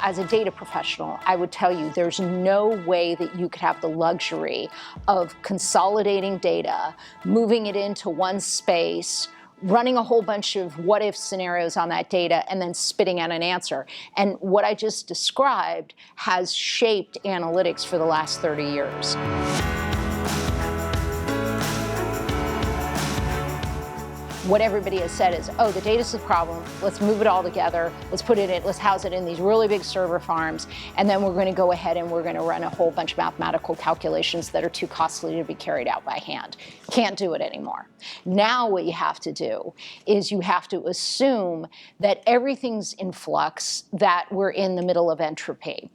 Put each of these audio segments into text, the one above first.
as a data professional, I would tell you there's no way that you could have the luxury of consolidating data, moving it into one space, running a whole bunch of what-if scenarios on that data, and then spitting out an answer. And what I just described has shaped analytics for the last 30 years. What everybody has said is, oh, the data's the problem, let's move it all together, let's put it in, let's house it in these really big server farms, and then we're going to go ahead and we're going to run a whole bunch of mathematical calculations that are too costly to be carried out by hand. Can't do it anymore. Now what you have to do is you have to assume that everything's in flux, that we're in the middle of entropy.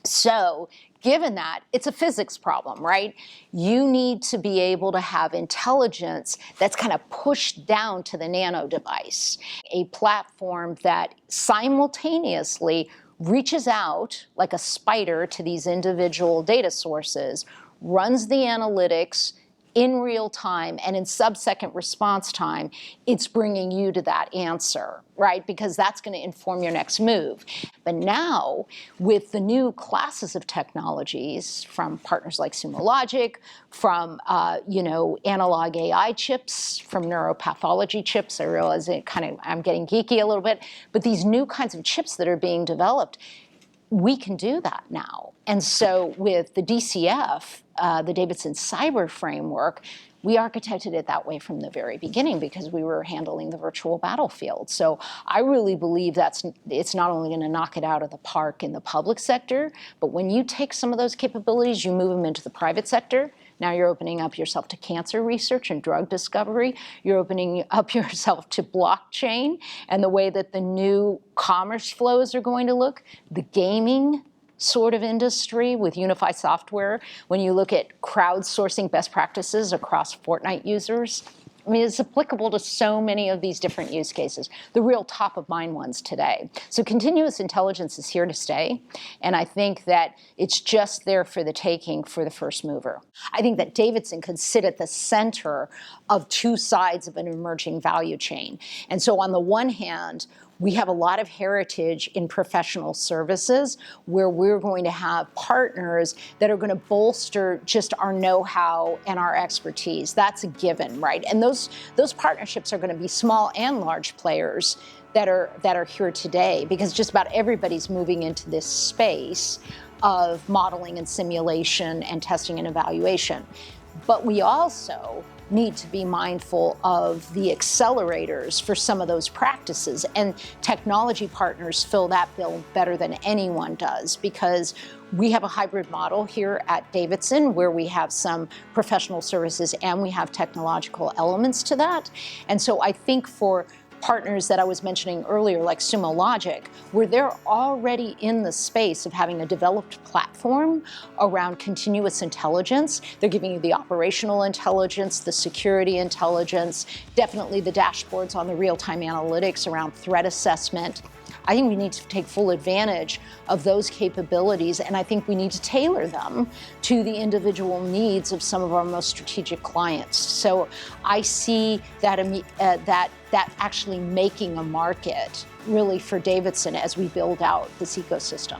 So, given that, it's a physics problem, right? You need to be able to have intelligence that's kind of pushed down to the nano device, a platform that simultaneously reaches out like a spider to these individual data sources, runs the analytics in real time, and in sub-second response time, it's bringing you to that answer, right? Because that's going to inform your next move. But now, with the new classes of technologies from partners like Sumo Logic, from analog AI chips, from neuropathology chips, I realize I'm getting geeky a little bit, but these new kinds of chips that are being developed, we can do that now. And so with the DCF, the Davidson Cyber Framework, we architected it that way from the very beginning because we were handling the virtual battlefield. So I really believe it's not only going to knock it out of the park in the public sector, but when you take some of those capabilities, you move them into the private sector. Now you're opening up yourself to cancer research and drug discovery. You're opening up yourself to blockchain and the way that the new commerce flows are going to look. The gaming sort of industry with unified software. When you look at crowdsourcing best practices across Fortnite users, I mean, it's applicable to so many of these different use cases, the real top of mind ones today. So continuous intelligence is here to stay, and I think that it's just there for the taking for the first mover. I think that Davidson could sit at the center of two sides of an emerging value chain. And so on the one hand, we have a lot of heritage in professional services where we're going to have partners that are going to bolster just our know-how and our expertise. That's a given, right? And those partnerships are going to be small and large players that are here today because just about everybody's moving into this space of modeling and simulation and testing and evaluation. But we also need to be mindful of the accelerators for some of those practices. And technology partners fill that bill better than anyone does because we have a hybrid model here at Davidson where we have some professional services and we have technological elements to that. And so I think for partners that I was mentioning earlier, like Sumo Logic, where they're already in the space of having a developed platform around continuous intelligence. They're giving you the operational intelligence, the security intelligence, definitely the dashboards on the real-time analytics around threat assessment. I think we need to take full advantage of those capabilities, and I think we need to tailor them to the individual needs of some of our most strategic clients. So I see that actually making a market really for Davidson as we build out this ecosystem.